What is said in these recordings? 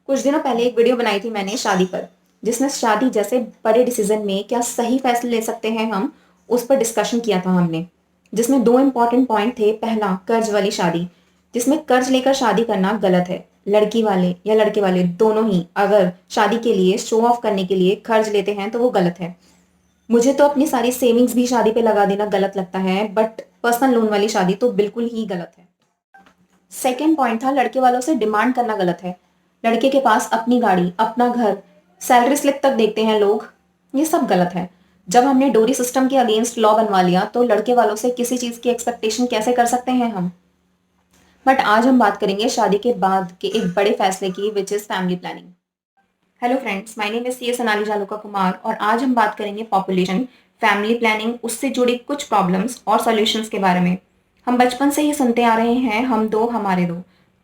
कुछ दिनों पहले एक वीडियो बनाई थी मैंने शादी पर, जिसमें शादी जैसे बड़े डिसीजन में क्या सही फैसले ले सकते हैं हम, उस पर डिस्कशन किया था हमने। जिसमें दो इम्पॉर्टेंट पॉइंट थे। पहला, कर्ज वाली शादी, जिसमें कर्ज लेकर शादी करना गलत है। लड़की वाले या लड़के वाले दोनों ही अगर शादी के लिए शो ऑफ करने के लिए कर्ज लेते हैं तो वो गलत है। मुझे तो अपनी सारी सेविंग्स भी शादी पे लगा देना गलत लगता है, बट पर्सनल लोन वाली शादी तो बिल्कुल ही गलत है। सेकेंड पॉइंट था, लड़के वालों से डिमांड करना गलत है। लड़के के पास अपनी गाड़ी, अपना घर, सैलरी स्लिप तक देखते हैं लोग। ये सब गलत है। जब हमने डोरी सिस्टम के अगेंस्ट लॉ बनवा लिया तो लड़के वालों से किसी चीज की एक्सपेक्टेशन कैसे कर सकते हैं हम। बट आज हम बात करेंगे शादी के बाद के एक बड़े फैसले की, which is family planning. Hello friends, my name is C S Anali Jaluka Kumar और आज हम बात करेंगे पॉपुलेशन, फैमिली प्लानिंग, उससे जुड़ी कुछ प्रॉब्लम्स और सॉल्यूशंस के बारे में। हम बचपन से ही सुनते आ रहे हैं, हम दो हमारे दो।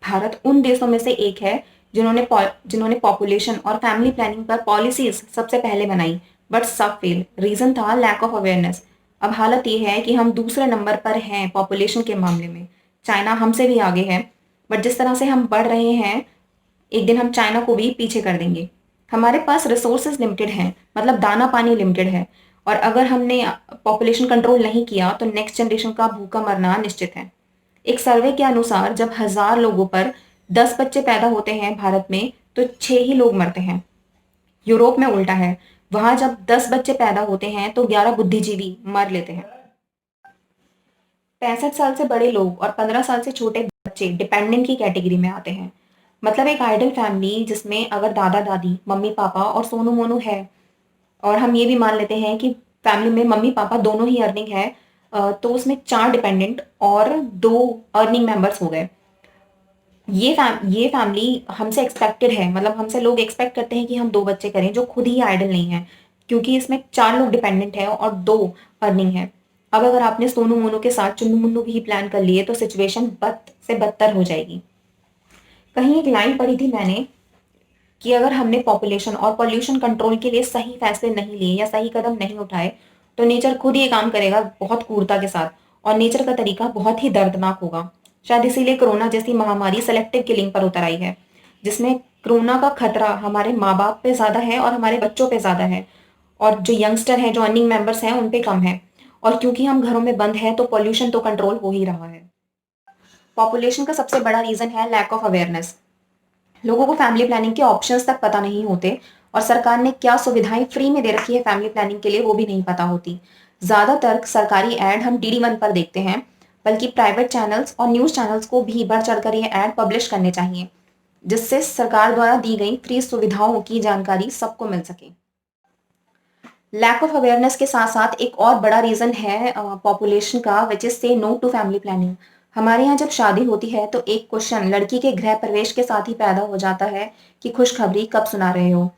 भारत उन देशों में से एक है जिन्होंने पॉपुलेशन और फैमिली प्लानिंग पर पॉलिसीज सबसे पहले बनाई, बट सब फेल। रीजन था लैक ऑफ अवेयरनेस। अब हालत ये है कि हम दूसरे नंबर पर हैं पॉपुलेशन के मामले में। चाइना हमसे भी आगे है, बट जिस तरह से हम बढ़ रहे हैं, एक दिन हम चाइना को भी पीछे कर देंगे। हमारे पास रिसोर्सेज लिमिटेड हैं, मतलब दाना पानी लिमिटेड है। और अगर हमने पॉपुलेशन कंट्रोल नहीं किया तो नेक्स्ट जनरेशन का भूखा मरना निश्चित है। एक सर्वे के अनुसार जब 1,000 लोगों पर 10 बच्चे पैदा होते हैं भारत में, तो 6 ही लोग मरते हैं। यूरोप में उल्टा है। वहां जब 10 बच्चे पैदा होते हैं तो 11 बुद्धिजीवी मर लेते हैं। 65 साल से बड़े लोग और 15 साल से छोटे बच्चे डिपेंडेंट की कैटेगरी में आते हैं। मतलब एक आइडल फैमिली जिसमें अगर दादा दादी, मम्मी पापा और सोनू मोनू है, और हम ये भी मान लेते हैं कि फैमिली में मम्मी पापा दोनों ही अर्निंग है, तो उसमें 4 डिपेंडेंट और 2 अर्निंग मेंबर्स हो गए। ये फैमिली हमसे एक्सपेक्टेड है, मतलब हमसे लोग एक्सपेक्ट करते हैं कि हम 2 बच्चे करें, जो खुद ही आइडल नहीं है, क्योंकि इसमें 4 लोग डिपेंडेंट है और 2 अर्निंग है। अब अगर आपने सोनू मोनू के साथ चुन्नू मुन्नू भी प्लान कर लिए तो सिचुएशन बद से बदतर हो जाएगी। कहीं एक लाइन पढ़ी थी मैंने कि अगर हमने पॉपुलेशन और पॉल्यूशन कंट्रोल के लिए सही फैसले नहीं लिए या सही कदम नहीं उठाए, तो नेचर खुद ये काम करेगा बहुत क्रूरता के साथ, और नेचर का तरीका बहुत ही दर्दनाक होगा। शायद इसीलिए कोरोना जैसी महामारी सेलेक्टिव किलिंग पर उतर आई है, जिसमें कोरोना का खतरा हमारे माँ बाप पे ज्यादा है और हमारे बच्चों पे ज्यादा है, और जो यंगस्टर हैं, जो अर्निंग मेंबर्स हैं, उन पे कम है। और क्योंकि हम घरों में बंद हैं तो पॉल्यूशन तो कंट्रोल हो ही रहा है। पॉपुलेशन का सबसे बड़ा रीजन है लैक ऑफ अवेयरनेस। लोगों को फैमिली प्लानिंग के ऑप्शंस तक पता नहीं होते, और सरकार ने क्या सुविधाएं फ्री में दे रखी है फैमिली प्लानिंग के लिए वो भी नहीं पता होती। ज्यादातर सरकारी ऐड हम DD1 पर देखते हैं, बल्कि प्राइवेट चैनल्स और न्यूज चैनल्स को भी बढ़ चढ़कर ये ऐड पब्लिश करने चाहिए, जिससे सरकार द्वारा दी गई फ्री सुविधाओं की जानकारी सबको मिल सके। लैक ऑफ अवेयरनेस के साथ साथ एक और बड़ा रीजन है पॉपुलेशन का, विच इज से नो टू फैमिली प्लानिंग। हमारे यहाँ जब शादी होती है तो एक क्वेश्चन लड़की के गृह प्रवेश के साथ ही पैदा हो जाता है कि खुशखबरी कब सुना रहे हो।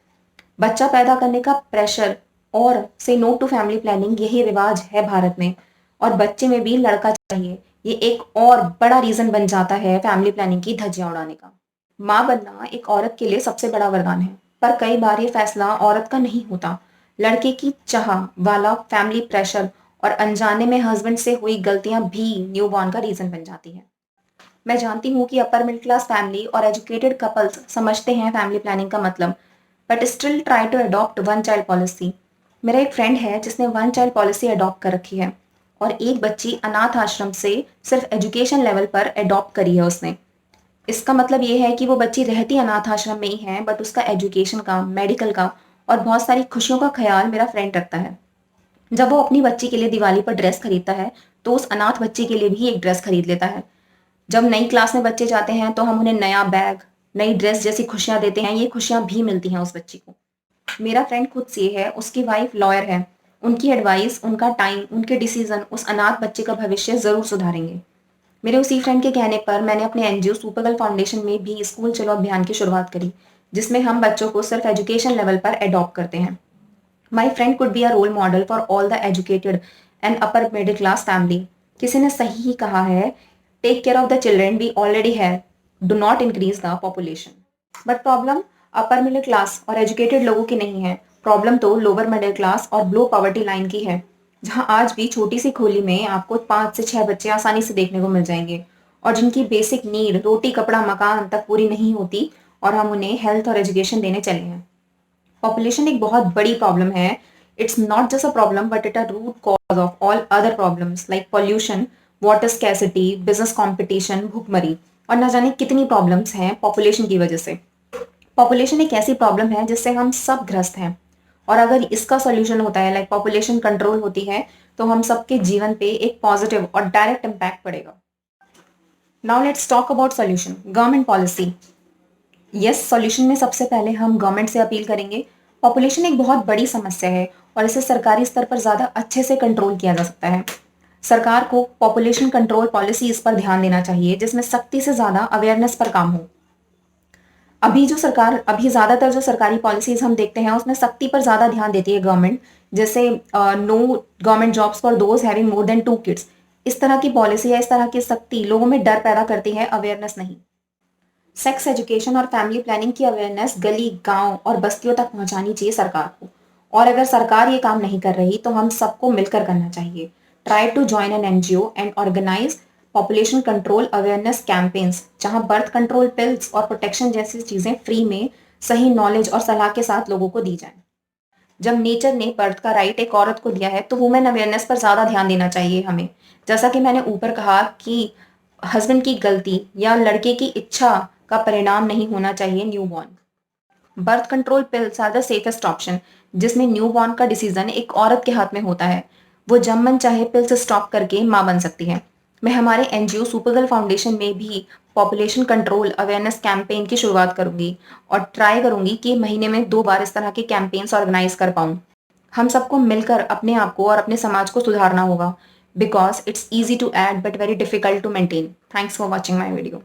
बच्चा पैदा करने का प्रेशर और से नो टू फैमिली प्लानिंग, यही रिवाज है भारत में। और बच्चे में भी लड़का चाहिए, ये एक और बड़ा रीजन बन जाता है फैमिली प्लानिंग की धज्जियां उड़ाने का। माँ बनना एक औरत के लिए सबसे बड़ा वरदान है, पर कई बार ये फैसला औरत का नहीं होता। लड़के की चाह वाला फैमिली प्रेशर और अनजाने में हस्बैंड से हुई गलतियां भी न्यूबॉर्न का रीजन बन जाती है। मैं जानती हूँ कि अपर मिडिल क्लास फैमिली और एजुकेटेड कपल्स समझते हैं फैमिली प्लानिंग का मतलब, but still try to adopt one child policy. मेरा एक फ्रेंड है जिसने वन चाइल्ड पॉलिसी अडॉप्ट कर रखी है, और एक बच्ची अनाथ आश्रम से सिर्फ एजुकेशन लेवल पर अडॉप्ट करी है उसने। इसका मतलब ये है कि वो बच्ची रहती अनाथ आश्रम में ही है, बट उसका एजुकेशन का, मेडिकल का और बहुत सारी खुशियों का ख्याल मेरा फ्रेंड रखता है। जब वो अपनी बच्ची के लिए दिवाली पर ड्रेस खरीदता है तो उस अनाथ बच्ची के लिए भी एक ड्रेस खरीद लेता है। जब नई क्लास में बच्चे जाते हैं तो हम उन्हें नया बैग, नई ड्रेस जैसी खुशियां देते हैं। ये खुशियां भी मिलती हैं उस बच्ची को। मेरा फ्रेंड खुद से है, उसकी वाइफ लॉयर है। उनकी एडवाइस, उनका टाइम, उनके डिसीजन उस अनाथ बच्चे का भविष्य जरूर सुधारेंगे। मेरे उसी फ्रेंड के कहने पर मैंने अपने NGO सुपरगर्ल फाउंडेशन में भी स्कूल चलो अभियान की शुरुआत करी, जिसमें हम बच्चों को सिर्फ एजुकेशन लेवल पर अडॉप्ट करते हैं। My friend could be a role model for all the educated and upper middle class family. किसी ने सही ही कहा है, take care of the children we already have, do not increase the population. But problem upper middle class और educated लोगों की नहीं है, प्रॉब्लम तो लोअर मिडिल क्लास और बिलो पॉवर्टी लाइन की है, जहां आज भी छोटी सी खोली में आपको 5 से 6 बच्चे आसानी से देखने को मिल जाएंगे, और जिनकी बेसिक नीड, रोटी कपड़ा मकान तक पूरी नहीं होती, और हम उन्हें हेल्थ और एजुकेशन देने चले हैं। पॉपुलेशन एक बहुत बड़ी प्रॉब्लम है। It's not just a problem but it a root cause of all other problems like pollution, water scarcity, business competition, भूखमरी और न जाने कितनी प्रॉब्लम्स हैं पॉपुलेशन की वजह से। पॉपुलेशन एक ऐसी प्रॉब्लम है जिससे हम सब ग्रस्त हैं, और अगर इसका सॉल्यूशन होता है लाइक पॉपुलेशन कंट्रोल होती है तो हम सबके जीवन पे एक पॉजिटिव और डायरेक्ट इम्पैक्ट पड़ेगा। Now let's talk about solution. Government policy. Yes, solution में सबसे पहले हम गवर्नमेंट से अपील करेंगे। पॉपुलेशन एक बहुत बड़ी समस्या है और इसे सरकारी स्तर पर ज़्यादा अच्छे से कंट्रोल किया जा सकता है। सरकार को पॉपुलेशन कंट्रोल पॉलिसीज पर ध्यान देना चाहिए जिसमें सख्ती से ज़्यादा अवेयरनेस पर काम हो। अभी ज़्यादातर जो सरकारी पॉलिसीज हम देखते हैं उसमें सख्ती पर ज़्यादा ध्यान देती है गवर्नमेंट, जैसे no government jobs for those having more than 2 kids. इस तरह की पॉलिसी या इस तरह की सख्ती लोगों में डर पैदा करती है, अवेयरनेस नहीं। सेक्स एजुकेशन और फैमिली प्लानिंग की अवेयरनेस गली, गांव और बस्तियों तक पहुंचानी चाहिए सरकार को। और अगर सरकार ये काम नहीं कर रही तो हम सबको मिलकर करना चाहिए। Try to join an NGO and organise population control awareness campaigns, जहां बर्थ कंट्रोल पिल्स और प्रोटेक्शन जैसी चीजें फ्री में सही नॉलेज और सलाह के साथ लोगों को दी जाए। जब नेचर ने बर्थ का राइट एक औरत को दिया है तो वुमेन अवेयरनेस पर ज्यादा ध्यान देना चाहिए हमें। जैसा कि मैंने ऊपर कहा कि हस्बैंड की गलती या लड़के की इच्छा का परिणाम नहीं होना चाहिए newborn. Birth control pills are the safest option, जिसमें न्यूबॉर्न का डिसीजन एक औरत के हाथ में होता है। वो जब मन चाहे पिल्स स्टॉप करके मां बन सकती है। मैं हमारे एनजीओ सुपरगर्ल फाउंडेशन में भी पॉपुलेशन कंट्रोल अवेयरनेस कैंपेन की शुरुआत करूंगी और ट्राई करूंगी कि महीने में 2 बार इस तरह के कैंपेन्स ऑर्गेनाइज कर पाऊं। हम सबको मिलकर अपने आप को और अपने समाज को सुधारना होगा, because it's easy to add but very difficult to maintain. Thanks for watching my video.